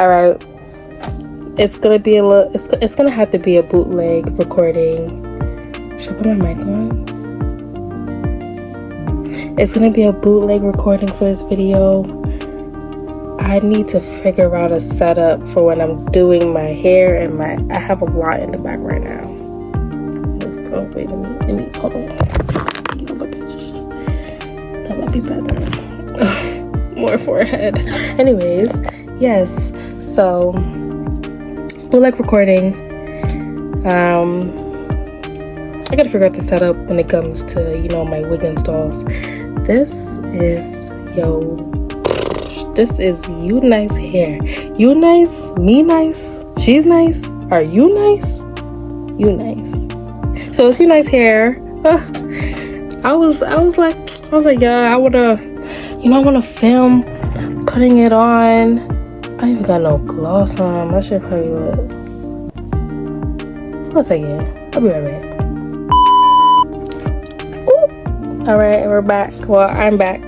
All right, it's gonna be a little. It's gonna have to be a bootleg recording. Should I put my mic on? It's gonna be a bootleg recording for this video. I need to figure out a setup for when I'm doing my hair and I have a lot in the back right now. Let's go. Wait, let me hold on. Other pictures. That might be better. More forehead. Anyways, yes. So, bootleg recording. I gotta figure out the setup when it comes to, you know, my wig installs. This is UNice hair. UNice? Me nice? She's nice? Are you nice? UNice. So it's UNice hair. I was like, yeah, I wanna film putting it on. I ain't even got no gloss on. I should probably look. 1 second. I'll be right back. Ooh. Alright, we're back. Well, I'm back.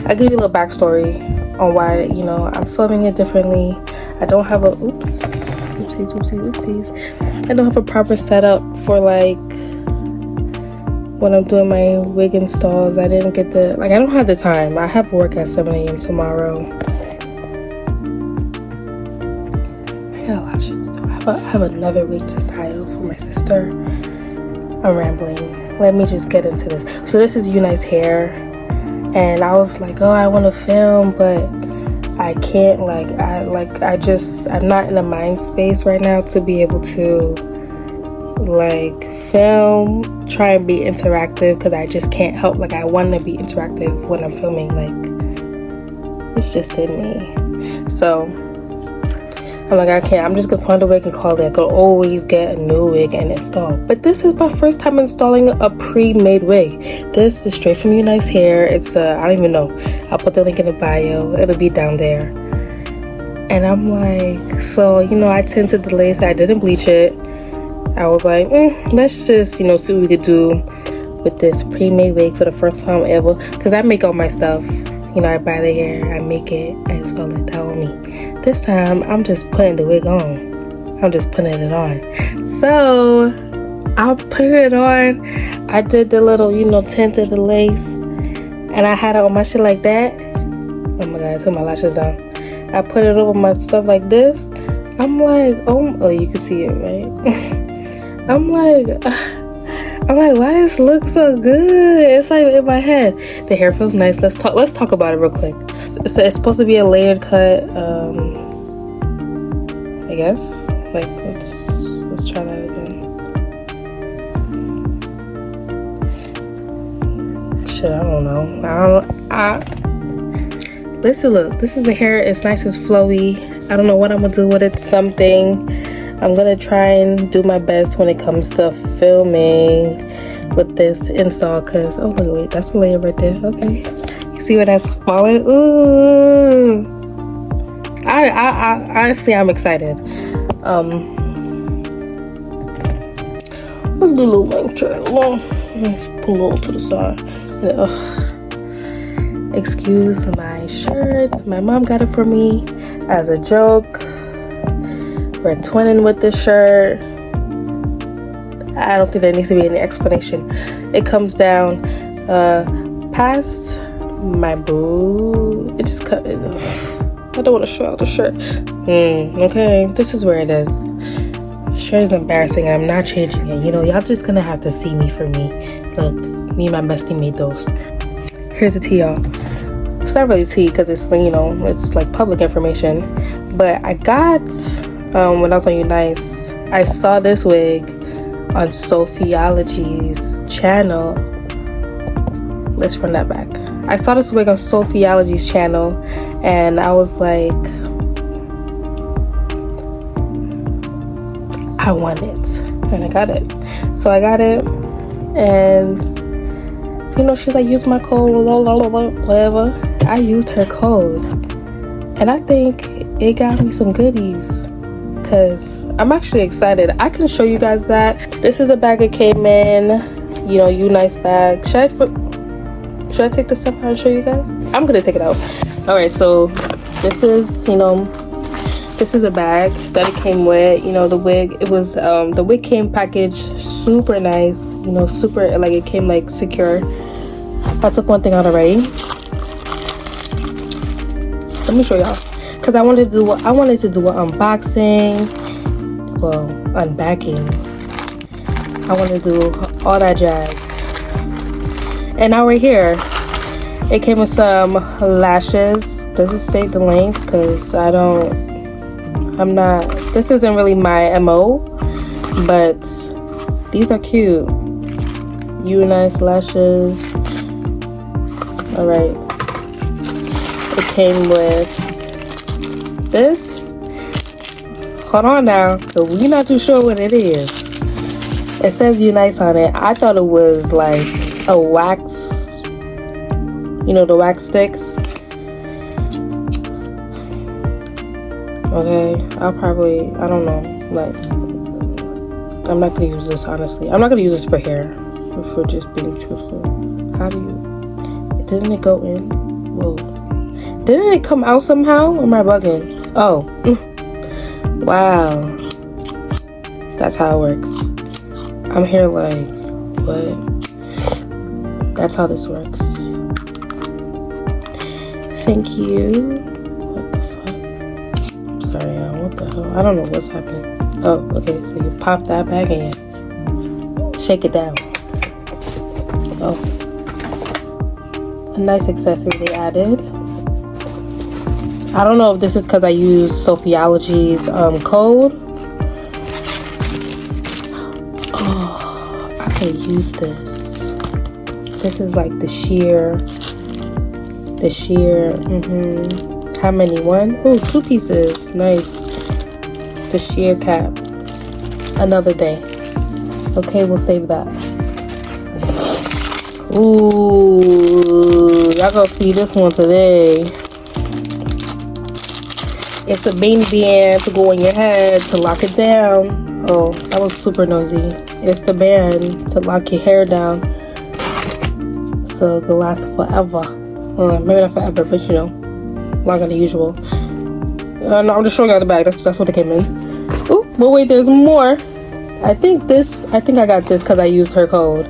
I'll give you a little backstory on why, you know, I'm filming it differently. I don't have a oopsies. I don't have a proper setup for like when I'm doing my wig installs. I didn't get I don't have the time. I have work at 7 a.m. tomorrow. I got a lot of shit to do. I have another wig to style for my sister. I'm rambling. Let me just get into this. So this is UNice hair. And I was like, oh, I want to film, but I can't. I'm not in a mind space right now to be able to like film, try and be interactive, because I just can't help. Like, I want to be interactive when I'm filming. Like, it's just in me. So I'm like, I can't. I'm just gonna find a wig and call it. I could always get a new wig and install. But this is my first time installing a pre-made wig. This is straight from UNice hair. It's I don't even know. I'll put the link in the bio. It'll be down there. And I'm like, so, you know, I tinted the lace. I didn't bleach it. I was like, let's just, you know, see what we could do with this pre-made wig for the first time ever. Because I make all my stuff. You know, I buy the hair, I make it, I install it. That on me. This time, I'm just putting the wig on. I'm just putting it on. So, I'm putting it on. I did the little, you know, tint of the lace. And I had it on my shit like that. Oh my god, I took my lashes down. I put it over my stuff like this. I'm like, oh, you can see it, right? I'm like, why does this look so good? It's like in my head. The hair feels nice. Let's talk about it real quick. So it's supposed to be a layered cut. I guess. Like, let's try that again. Shit, I don't know. Listen, look. This is the hair. It's nice. It's flowy. I don't know what I'm gonna do with it. Something. I'm gonna try and do my best when it comes to filming with this install, because oh look, wait, that's a layer right there. Okay, you see where that's falling? Ooh, I honestly, I'm excited. Let's do a little length trail. Let's pull a little to the side. Excuse my shirt. My mom got it for me as a joke. We're twinning with this shirt. I don't think there needs to be any explanation. It comes down past my boob. It just cut it. I don't want to show out the shirt. Okay, this is where it is. The shirt is embarrassing and I'm not changing it. You know, y'all just gonna have to see me for me. Look, me and my bestie made those. Here's the tea, y'all. It's not really tea because it's, you know, it's like public information. But I got, when I was on UNice, I saw this wig on Sophiology's channel. Let's run that back. I saw this wig on Sophiology's channel and I was like, I want it. And I got it. So I got it and you know, she's like, use my code, whatever. I used her code and I think it got me some goodies because I'm actually excited. I can show you guys that. This is the bag it came in, you know, UNice bag. Should I take this stuff out and show you guys? I'm gonna take it out. All right, so this is, you know, This is a bag that it came with. You know, the wig, it was the wig came packaged super nice, you know, super, like it came like secure. I took one thing out already. Let me show y'all, because I wanted to do an unboxing, well, unpacking. I want to do all that jazz. And now we're here. It came with some lashes. Does it say the length? Because this isn't really my MO, but these are cute. UNice lashes. All right. It came with this. Hold on now, because we're not too sure what it is. It says UNice on it. I thought it was like a wax, you know, the wax sticks. Okay, I don't know, like, I'm not gonna use this, honestly. I'm not gonna use this for hair, for just being truthful. How do you, didn't it go in? Whoa. Didn't it come out somehow? Or am I bugging? Oh. Wow. That's how it works. I'm here like, what? That's how this works. Thank you. What the fuck? I'm sorry, what the hell? I don't know what's happening. Oh, okay, so you pop that back in. Shake it down. Oh. A nice accessory they added. I don't know if this is because I use Sophiology's code. Oh, I could use this. This is like the sheer. How many? One? Oh, 2 pieces. Nice. The sheer cap. Another day. Okay, we'll save that. Ooh, y'all gonna see this one today. It's a beanie band to go in your head to lock it down. Oh, that was super noisy. It's the band to lock your hair down so it will last forever. Maybe not forever, but you know, longer than usual. No, I'm just showing you the bag. That's what it came in. Oh, but wait, there's more. I think I got this because I used her code,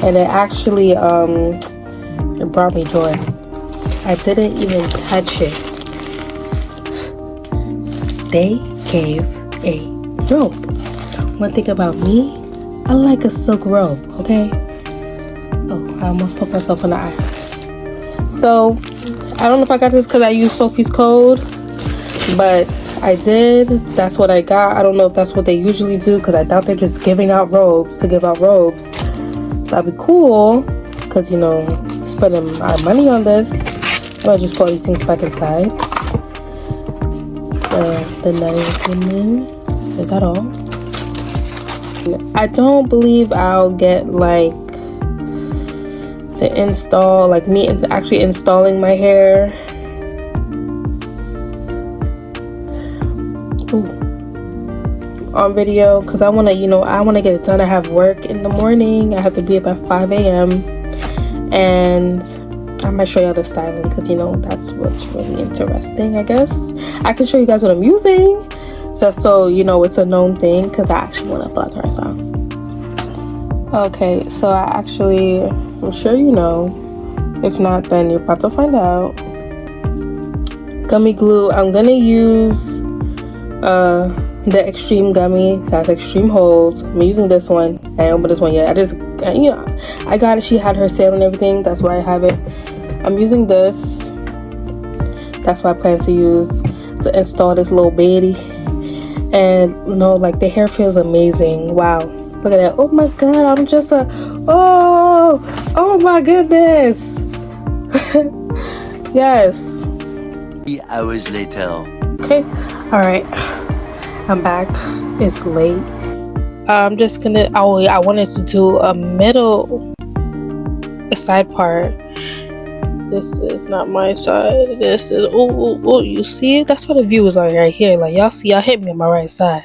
and it actually it brought me joy. I didn't even touch it. They gave a robe. One thing about me, I like a silk robe, okay? Oh, I almost put myself in the eye. So, I don't know if I got this because I used Sophie's code, but I did. That's what I got. I don't know if that's what they usually do because I doubt they're just giving out robes to give out robes. That'd be cool because, you know, spending our money on this. I'm gonna just put all these things back inside. The name, is that all? I don't believe I'll get like the install, like me actually installing my hair. On video because I want to, you know, I want to get it done. I have work in the morning. I have to be up at 5 a.m. and I might show y'all the styling because, you know, that's what's really interesting. I guess I can show you guys what I'm using just so you know it's a known thing because I actually want to apply to her song. Okay, so I'm sure you know. If not, then you're about to find out. Gummy glue. I'm gonna use the extreme gummy. That's extreme hold. I'm using this one. I don't open this one yet. You know, I got it. She had her sale and everything. That's why I have it. I'm using this. That's what I plan to use to install this little baby. And you know, like the hair feels amazing. Wow, look at that. Oh my god, I'm just oh my goodness. Yes. 3 hours later. Okay, all right, I'm back. It's late. I'm just gonna, I wanted to do a side part. This is not my side. This is, oh, you see it? That's what the view is on right here. Like, y'all see, y'all hit me on my right side.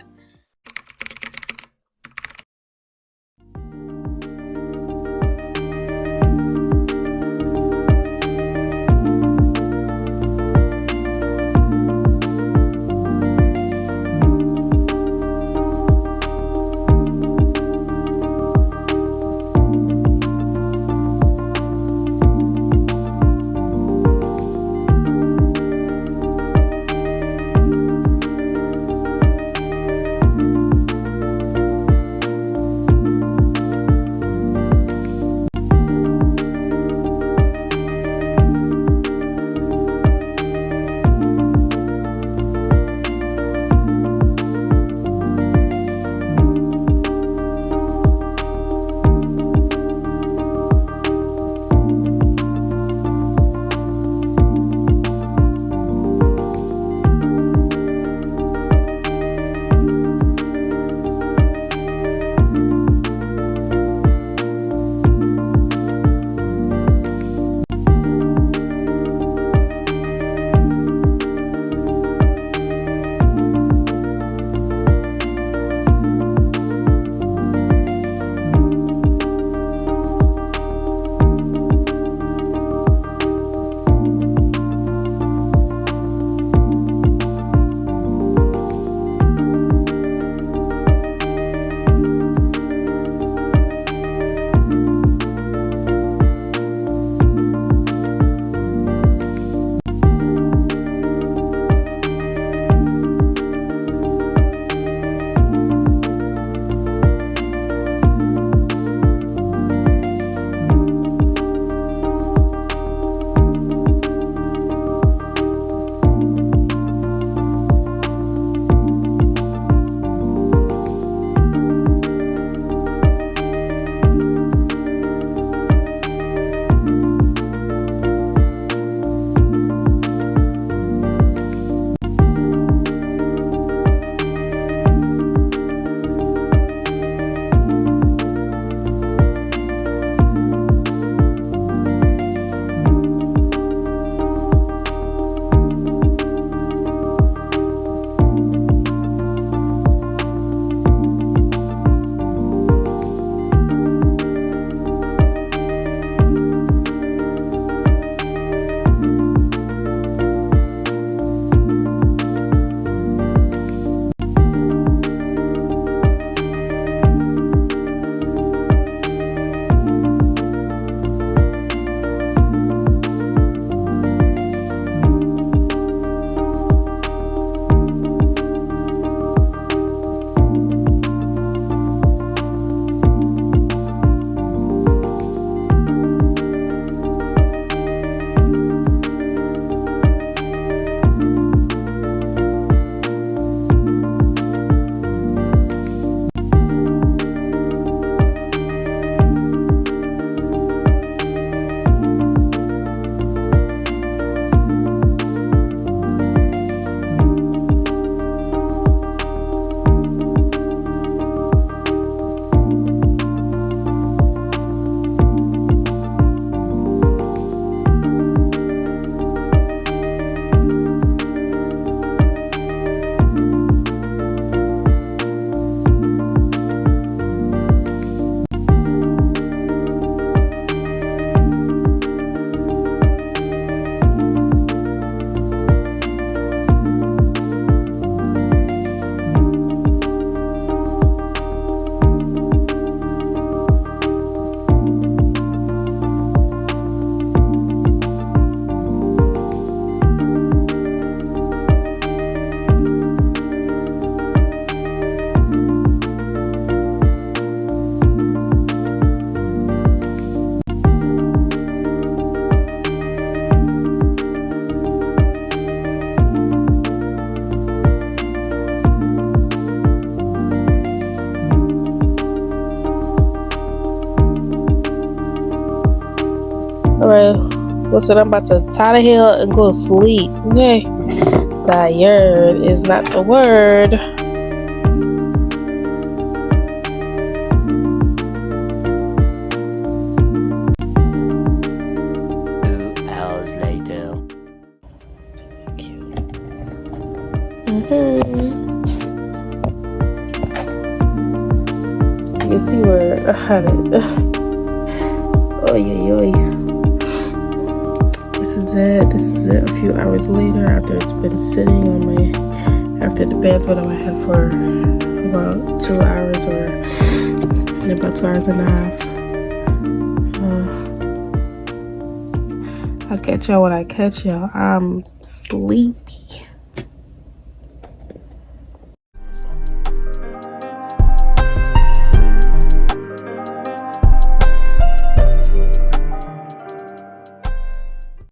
Alright, listen, I'm about to tie the hell and go to sleep, okay? Tired is not the word. 2 hours later. You can see where I had it. Oy. This is it. A few hours later, after it's been sitting on my, after the band's been on my head for about 2 hours or about 2 hours and a half. I'll catch y'all when I catch y'all. I'm sleepy.